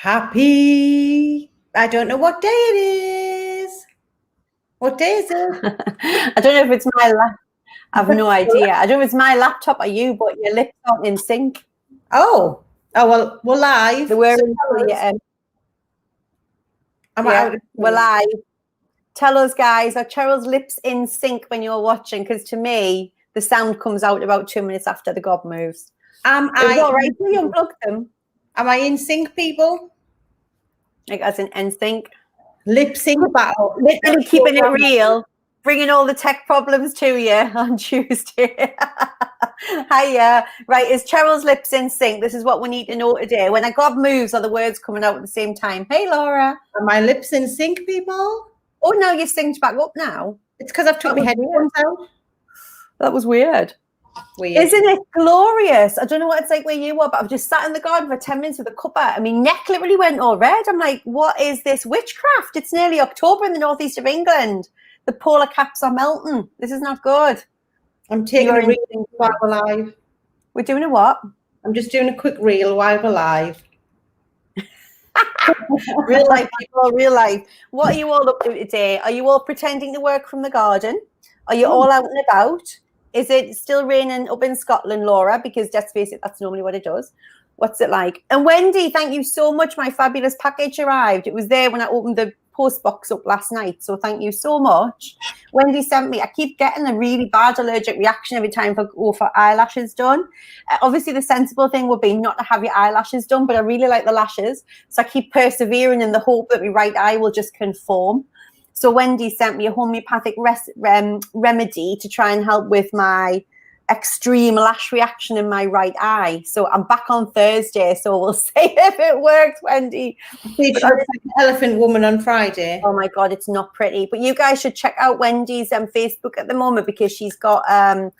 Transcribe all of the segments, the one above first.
Happy. I don't know what day it is. What day is it? I don't know if it's my laptop. I have no idea. I don't know if it's my laptop or you, but your lips aren't in sync. Oh, well, we're live. They were So until we're live. Tell us, guys, are Cheryl's lips in sync when you're watching? Because to me, the sound comes out about 2 minutes after the gob moves. It was all right till you unplug them. Am I in sync, people? Like as in sync? Lip sync battle. Literally keeping it real. Bringing all the tech problems to you on Tuesday. Hiya. Right, is Cheryl's lips in sync? This is what we need to know today. When a gob moves, are the words coming out at the same time? Hey, Laura. Are my lips in sync, people? Oh, no, you've synced back up now. It's because I've took my headphones out. That was weird. Isn't it glorious? I don't know what it's like where you are, but I've just sat in the garden for 10 minutes with a cuppa. I mean, neck literally went all red. I'm like, what is this witchcraft? It's nearly October in the northeast of England. The polar caps are melting. This is not good. I'm taking a reel while we're live. We're doing a what? I'm just doing a quick reel while we're live. Real life, people, real life. What are you all up to today? Are you all pretending to work from the garden? Are you all out and about? Is it still raining up in Scotland, Laura? Because let's face it, that's normally what it does. What's it like? And Wendy, thank you so much. My fabulous package arrived. It was there when I opened the post box up last night. So thank you so much. Wendy sent me, I keep getting a really bad allergic reaction every time I go for eyelashes done. Obviously, the sensible thing would be not to have your eyelashes done, but I really like the lashes. So I keep persevering in the hope that my right eye will just conform. So Wendy sent me a homeopathic remedy to try and help with my extreme lash reaction in my right eye. So I'm back on Thursday, so we'll see if it works, Wendy. She looks like an elephant woman on Friday. Oh my God, it's not pretty. But you guys should check out Wendy's Facebook at the moment because she's got an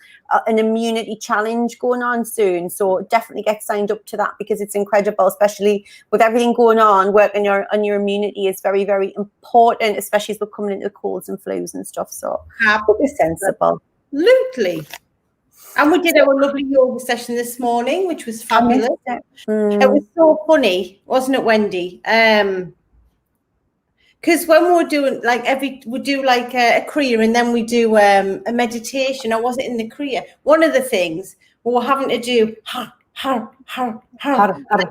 immunity challenge going on soon. So definitely get signed up to that because it's incredible, especially with everything going on. Working on your immunity is very, very important, especially as we're coming into colds and flus and stuff. So be sensible. Absolutely. And we did our lovely yoga session this morning, which was fabulous. It was so funny, wasn't it, Wendy? Because when we're doing we do like a kriya and then we do a meditation. I wasn't in the kriya. One of the things we were having to do like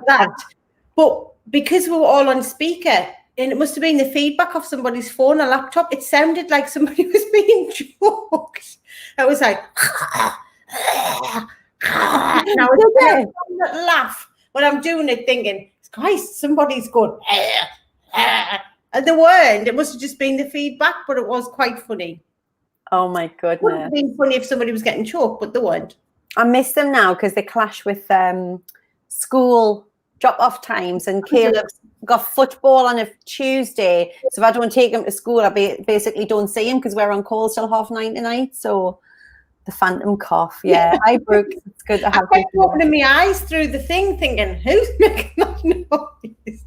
that. But because we were all on speaker, and it must have been the feedback of somebody's phone or laptop, it sounded like somebody was being choked. It was like. And I was laugh when I'm doing it, thinking, guys, somebody's going, and they weren't. It must have just been the feedback, but it was quite funny. Oh my goodness! It would have been funny if somebody was getting choked, but they weren't. I miss them now because they clash with school drop-off times, and Caleb's got football on a Tuesday, so if I don't take him to school, I basically don't see him because we're on call till 9:30 tonight. So. The phantom cough, yeah. Hi, Brooke. It's good to have you. I kept opening my eyes through the thing, thinking, "Who's making that noise?"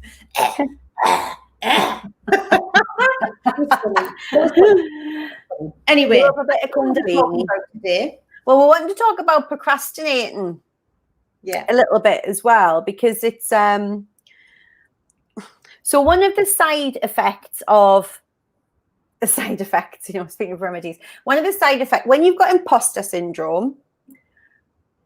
Anyway, a bit of Kundalini today. Well, we want to talk about procrastinating, a little bit as well, because it's so one of the side effects of. The side effects, speaking of remedies, one of the side effects, when you've got imposter syndrome,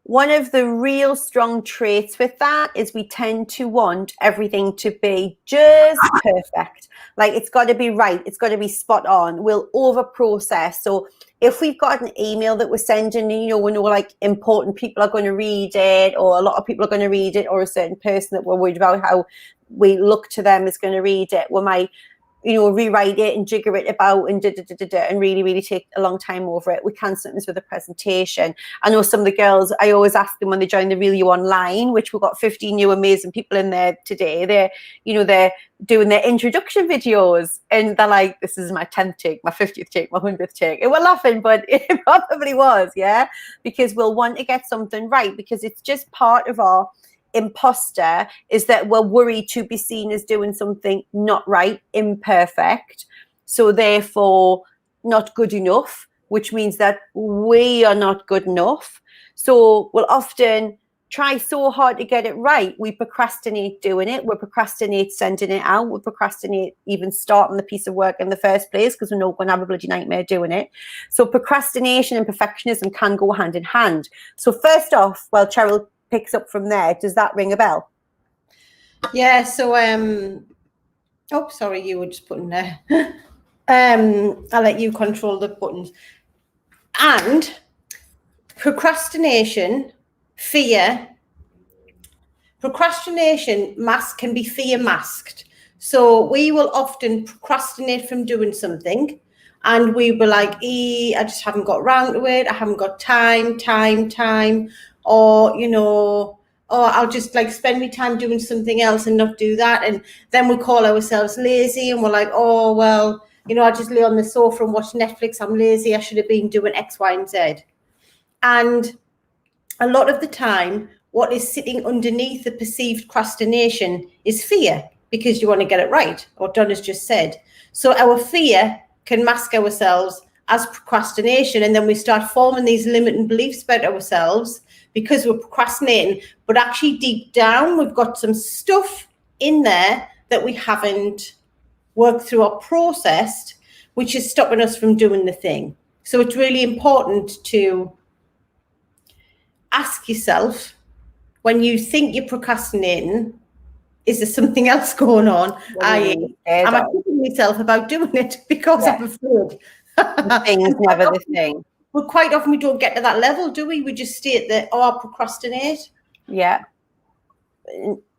one of the real strong traits with that is we tend to want everything to be just perfect. Like it's got to be right. It's got to be spot on. We'll over process. So if we've got an email that we're sending, we know like important people are going to read it, or a lot of people are going to read it, or a certain person that we're worried about how we look to them is going to read it. We might rewrite it and jigger it about and and really, really take a long time over it. We can sometimes with a presentation. I know some of the girls, I always ask them when they join the Reel You Online, which we've got 15 new amazing people in there today. They're doing their introduction videos and they're like, this is my 10th take, my 50th take, my 100th take. And we're laughing, but it probably was, because we'll want to get something right because it's just part of our imposter is that we're worried to be seen as doing something not right, imperfect, so therefore not good enough, which means that we are not good enough. So we'll often try so hard to get it right, we procrastinate doing it, we procrastinate sending it out, we procrastinate even starting the piece of work in the first place because we know we're going to have a bloody nightmare doing it. So procrastination and perfectionism can go hand in hand. So first off, well, Cheryl picks up from there, does that ring a bell? Yeah, so oh, sorry, you were just putting there. I'll let you control the buttons. And procrastination, fear. Procrastination can be fear masked. So we will often procrastinate from doing something, and we were like, I just haven't got around to it. I haven't got time. Or, I'll just like spend my time doing something else and not do that. And then we call ourselves lazy, and we're like, oh, well, I just lay on the sofa and watch Netflix. I'm lazy. I should have been doing X, Y, and Z. And a lot of the time, what is sitting underneath the perceived procrastination is fear, because you want to get it right, what Donna's just said. So our fear can mask ourselves as procrastination, and then we start forming these limiting beliefs about ourselves because we're procrastinating. But actually deep down, we've got some stuff in there that we haven't worked through or processed, which is stopping us from doing the thing. So it's really important to ask yourself, when you think you're procrastinating, is there something else going on? Am I thinking myself about doing it because I'm afraid? The thing is never the thing. But quite often we don't get to that level, do we? We just state that, I procrastinate. Yeah.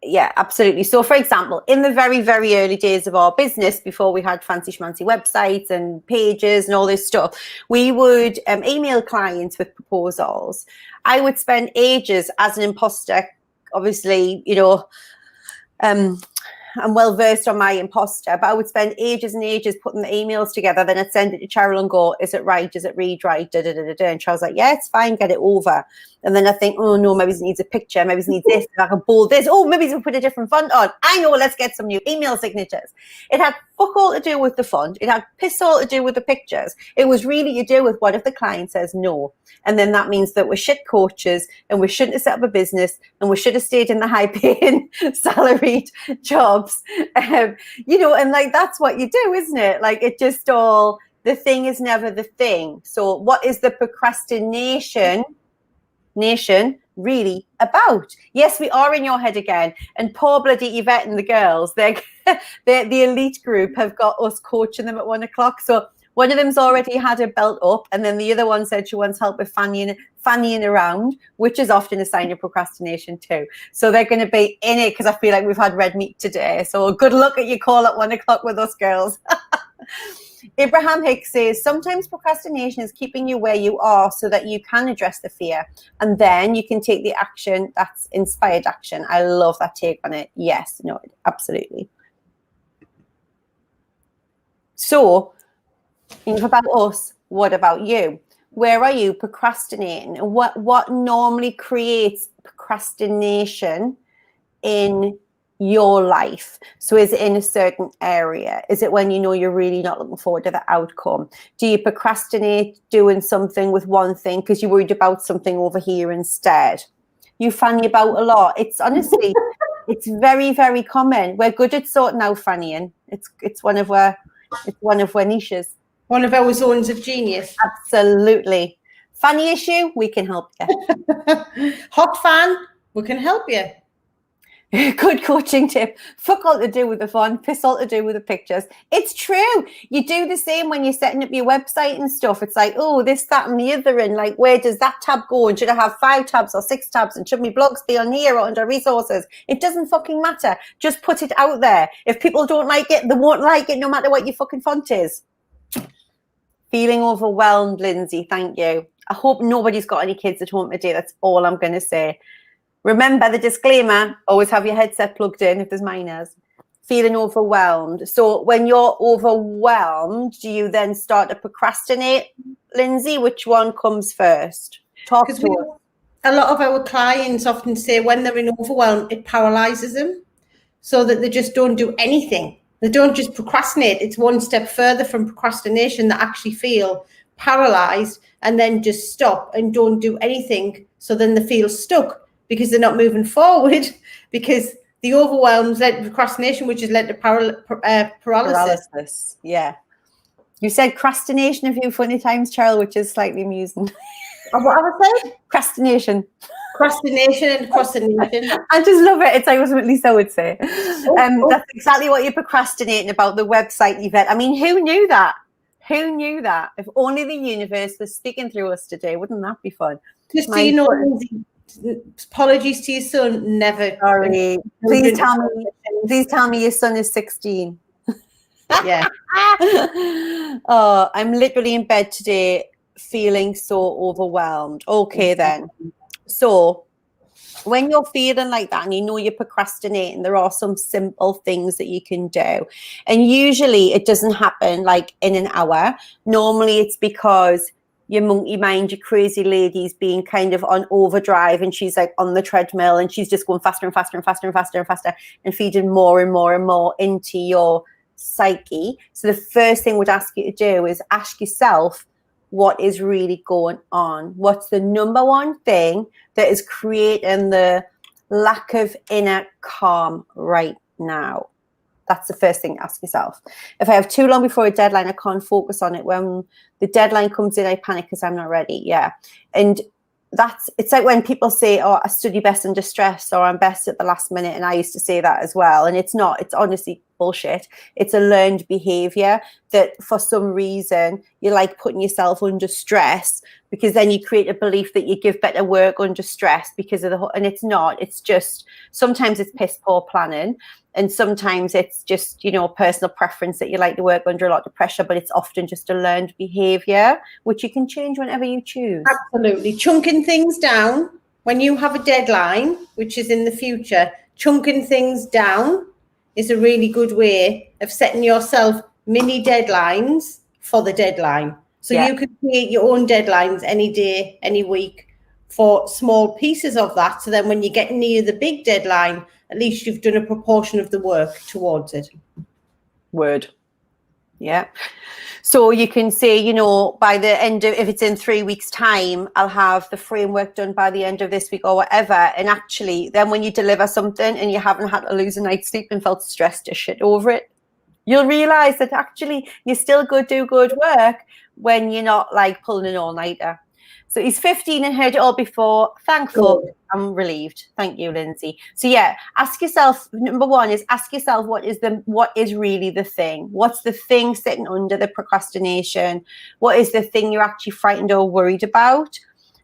Yeah, absolutely. So, for example, in the very, very early days of our business, before we had fancy schmancy websites and pages and all this stuff, we would email clients with proposals. I would spend ages as an imposter. Obviously, I'm well versed on my imposter, but I would spend ages and ages putting the emails together. Then I'd send it to Cheryl and go, is it right? Does it read right? And Cheryl's like, yeah, it's fine. Get it over. And then I think, oh no, maybe it needs a picture. Maybe it needs this. I can bold this. Oh, maybe we put a different font on. I know. Let's get some new email signatures. It had fuck all to do with the font. It had piss all to do with the pictures. It was really to do with what if the client says no? And then that means that we're shit coaches and we shouldn't have set up a business and we should have stayed in the high paying salaried jobs. And like, that's what you do, isn't it? Like, it just all, the thing is never the thing. So what is the procrastination really about? Yes, we are in your head again. And poor bloody Yvette and the girls, the elite group have got us coaching them at 1 o'clock. So one of them's already had her belt up, and then the other one said she wants help with fannying around, which is often a sign of procrastination too. So they're going to be in it because I feel like we've had red meat today. So good luck at your call at 1 o'clock with us girls. Abraham Hicks says, sometimes procrastination is keeping you where you are so that you can address the fear and then you can take the action that's inspired action. I love that take on it. Yes, no, absolutely. So, enough about us. What about you? Where are you procrastinating? What normally creates procrastination in your life? So is it in a certain area? Is it when you know you're really not looking forward to the outcome? Do you procrastinate doing something with one thing because you're worried about something over here instead? You fanny about a lot. It's honestly, it's very, very common. We're good at sorting out fannying. It's one of our niches. One of our zones of genius. Absolutely. Fanny issue, we can help you. Hot fan, we can help you. Good coaching tip. Fuck all to do with the fun, piss all to do with the pictures. It's true. You do the same when you're setting up your website and stuff. It's like, oh, this, that, and the other, and like, where does that tab go? And should I have 5 tabs or 6 tabs? And should my blogs be on here or under resources? It doesn't fucking matter. Just put it out there. If people don't like it, they won't like it no matter what your fucking font is. Feeling overwhelmed, Lindsay. Thank you. I hope nobody's got any kids at home today. That's all I'm going to say. Remember the disclaimer, always have your headset plugged in if there's minors. Feeling overwhelmed. So when you're overwhelmed, do you then start to procrastinate, Lindsay? Which one comes first? Talk to us. A lot of our clients often say when they're in overwhelm, it paralyzes them so that they just don't do anything. They don't just procrastinate. It's one step further from procrastination. They actually feel paralyzed and then just stop and don't do anything. So then they feel stuck. because they're not moving forward, because the overwhelm's led to procrastination, which has led to paralysis. Yeah. You said procrastination a few funny times, Cheryl, which is slightly amusing. What have I said? Procrastination. Procrastination and procrastination. I just love it. It's like what Lisa would say. That's exactly what you're procrastinating about, the website you've had. I mean, who knew that? Who knew that? If only the universe was speaking through us today, wouldn't that be fun? Just so you know, Lindsay, apologies to your son. Never. Sorry. Please tell me your son is 16. Yeah. Oh, I'm literally in bed today feeling so overwhelmed. Okay, then. So when you're feeling like that and you know you're procrastinating, there are some simple things that you can do. And usually it doesn't happen like in an hour. Normally it's because your monkey mind, your crazy lady's being kind of on overdrive, and she's like on the treadmill and she's just going faster and faster and faster and faster and faster and feeding more and more and more into your psyche. So the first thing we'd ask you to do is ask yourself, what is really going on? What's the number one thing that is creating the lack of inner calm right now? That's the first thing to ask yourself. If I have too long before a deadline, I can't focus on it. When the deadline comes in, I panic because I'm not ready. Yeah. And it's like when people say, oh, I study best under stress, or I'm best at the last minute. And I used to say that as well. And it's not, it's honestly bullshit. It's a learned behavior that for some reason you like putting yourself under stress, because then you create a belief that you give better work under stress because of and it's not. It's just, sometimes it's piss poor planning. And sometimes it's just, personal preference that you like to work under a lot of pressure, but it's often just a learned behavior, which you can change whenever you choose. Absolutely. Chunking things down when you have a deadline, which is in the future, chunking things down is a really good way of setting yourself mini deadlines for the deadline. So you can create your own deadlines any day, any week for small pieces of that. So then when you get near the big deadline, at least you've done a proportion of the work towards it. Word. Yeah. So you can say, by the end of, if it's in 3 weeks' time, I'll have the framework done by the end of this week or whatever. And actually, then when you deliver something and you haven't had to lose a night's sleep and felt stressed as shit over it, you'll realize that actually you still do good work when you're not like pulling an all-nighter. So he's 15 and heard it all before. Thankful. Good. I'm relieved. Thank you, Lindsay. So yeah, ask yourself, number one is ask yourself, what is really the thing? What's the thing sitting under the procrastination? What is the thing you're actually frightened or worried about?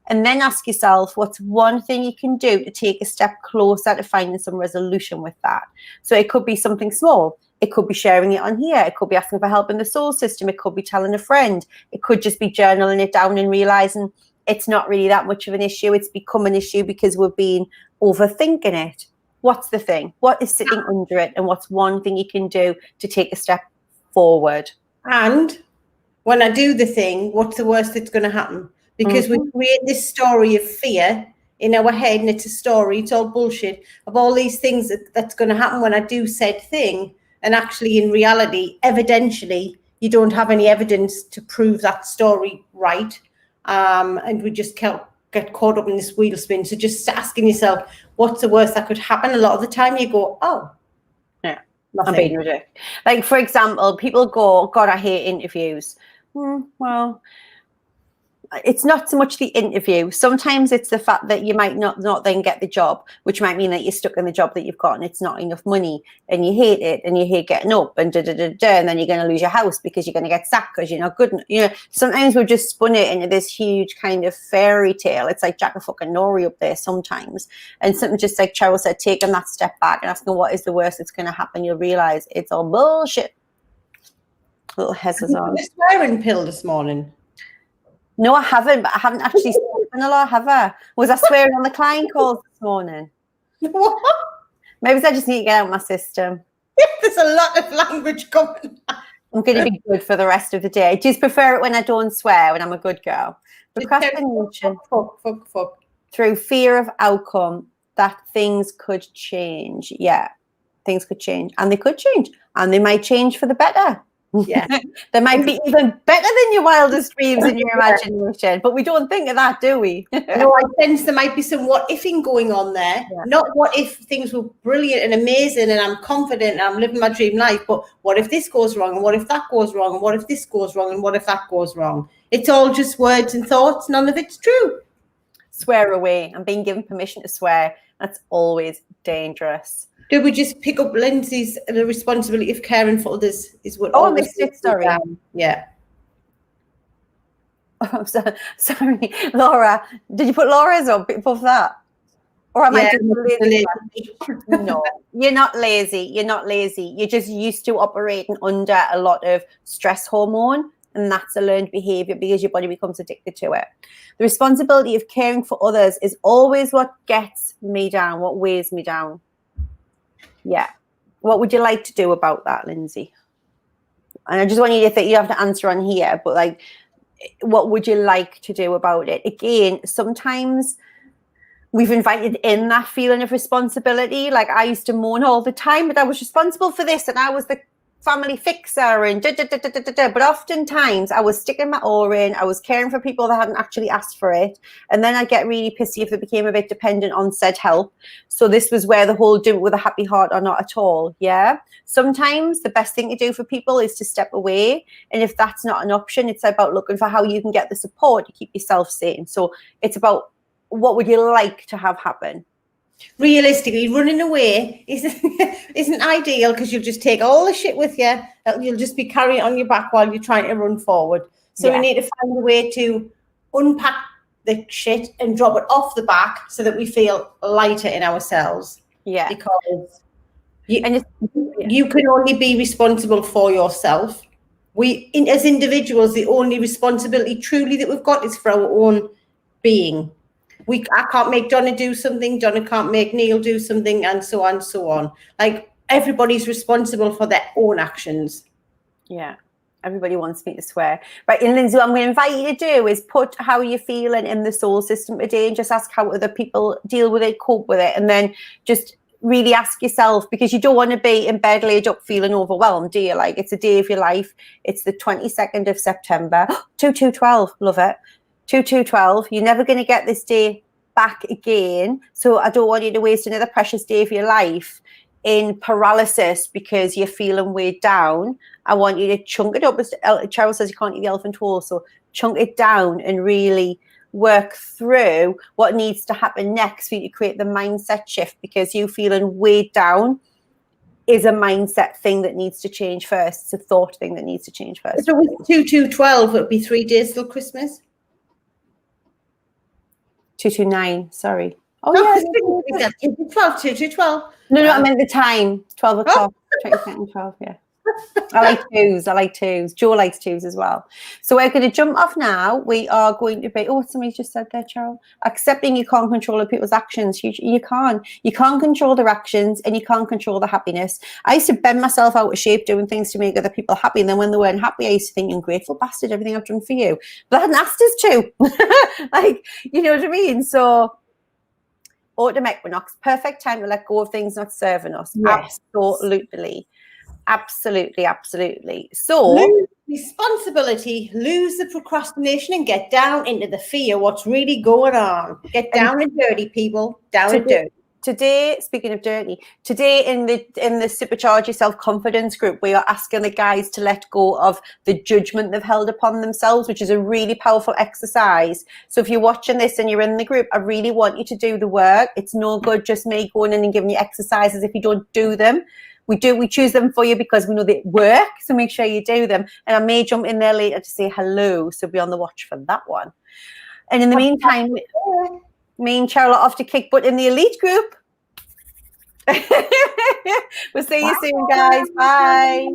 And then ask yourself, what's one thing you can do to take a step closer to finding some resolution with that? So it could be something small. It could be sharing it on here. It could be asking for help in the soul system. It could be telling a friend. It could just be journaling it down and realizing it's not really that much of an issue. It's become an issue because we've been overthinking it. What's the thing? What is sitting under it? And what's one thing you can do to take a step forward? And when I do the thing, what's the worst that's going to happen? Because we create this story of fear in our head, and it's a story, it's all bullshit, of all these things that's going to happen when I do said thing. And actually, in reality, evidentially, you don't have any evidence to prove that story right. And we just get caught up in this wheel spin. So just asking yourself, what's the worst that could happen? A lot of the time you go, oh, yeah, nothing. I'm being ridiculous. Like, for example, people go, God, I hate interviews. Well, it's not so much the interview. Sometimes it's the fact that you might not then get the job, which might mean that you're stuck in the job that you've got and it's not enough money and you hate it and you hate getting up and and then you're going to lose your house because you're going to get sacked because you're not good. Sometimes we've just spun it into this huge kind of fairy tale. It's like Jack of fucking Nori up there sometimes. And something just like Cheryl said, taking that step back and asking what is the worst that's going to happen, you'll realize it's all bullshit. Little heads on. The swearing pill this morning. No, I haven't, but I haven't actually spoken a lot, have I? Was I swearing on the client calls this morning? What? Maybe I just need to get out of my system. There's a lot of language coming out. I'm going to be good for the rest of the day. I just prefer it when I don't swear, when I'm a good girl. Procrastination. Fuck. Through fear of outcome, that things could change. Yeah, things could change. And they could change. And they might change for the better. Yeah. They might be even better than your wildest dreams in your imagination, but we don't think of that, do we? No, I sense there might be some what ifing going on there. Yeah. Not what if things were brilliant and amazing and I'm confident and I'm living my dream life, but what if this goes wrong and what if that goes wrong and what if this goes wrong and what if that goes wrong? It's all just words and thoughts. None of it's true. Swear away. I'm being given permission to swear. That's always dangerous. Do we just pick up Lindsay's the responsibility of caring for others is what I missed it, sorry. Yeah. Oh, sorry, Laura. Did you put Laura's up above that? Or am I just lazy? No, you're not lazy. You're not lazy. You're just used to operating under a lot of stress hormone, and that's a learned behavior because your body becomes addicted to it. The responsibility of caring for others is always what gets me down, what weighs me down. Yeah. What would you like to do about that, Lindsay? And I just want you to think, you have to answer on here, but like, what would you like to do about it? Again, sometimes we've invited in that feeling of responsibility. Like I used to moan all the time, but I was responsible for this and I was the family fixer and but oftentimes I was sticking my oar in. I was caring for people that hadn't actually asked for it, and then I get really pissy if they became a bit dependent on said help. So this was where the whole do it with a happy heart or not at all. Yeah, sometimes the best thing to do for people is to step away, and if that's not an option, it's about looking for how you can get the support to keep yourself sane. So it's about what would you like to have happen. Realistically, running away isn't ideal because you'll just take all the shit with you. You'll just be carrying it on your back while you're trying to run forward. So we need to find a way to unpack the shit and drop it off the back so that we feel lighter in ourselves. Yeah. Because you can only be responsible for yourself. As individuals, the only responsibility truly that we've got is for our own being. I can't make Donna do something, Donna can't make Neil do something, and so on and so on. Like, everybody's responsible for their own actions. Yeah, everybody wants me to swear. Right, and Lindsay, what I'm going to invite you to do is put how you're feeling in the soul system today and just ask how other people deal with it, cope with it, and then just really ask yourself, because you don't want to be in bed laid up feeling overwhelmed, do you? Like, it's a day of your life. It's the 22nd of September. 2212, love it. 2212, you're never going to get this day back again. So I don't want you to waste another precious day of your life in paralysis because you're feeling weighed down. I want you to chunk it up. As Cheryl says, you can't eat the elephant whole. So chunk it down and really work through what needs to happen next for you to create the mindset shift, because you feeling weighed down is a mindset thing that needs to change first. It's a thought thing that needs to change first. So with 2212, it would be 3 days till Christmas. 229, sorry. Oh, yeah. 2212. No, I meant the time. 12 o'clock. 12, yeah. I like twos. Joe likes twos as well. So we're going to jump off now. We are going to be, somebody just said there, Cheryl. Accepting you can't control other people's actions. You can't. You can't control their actions and you can't control their happiness. I used to bend myself out of shape doing things to make other people happy. And then when they weren't happy, I used to think, you ungrateful bastard, everything I've done for you. But I hadn't asked us to. Like, you know what I mean? So autumn equinox, perfect time to let go of things not serving us. Yes. Absolutely. So lose responsibility, lose the procrastination, and get down into the fear. What's really going on? Get down and dirty, people. Down and dirty. Today, speaking of dirty, today in the Supercharge Your Self-Confidence group, we are asking the guys to let go of the judgment they've held upon themselves, which is a really powerful exercise. So if you're watching this and you're in the group, I really want you to do the work. It's no good just me going in and giving you exercises if you don't do them. We choose them for you because we know they work, so make sure you do them. And I may jump in there later to say hello, so be on the watch for that one. And in the meantime, me and Cheryl are off to kick butt in the elite group. We'll see you soon, guys. Bye.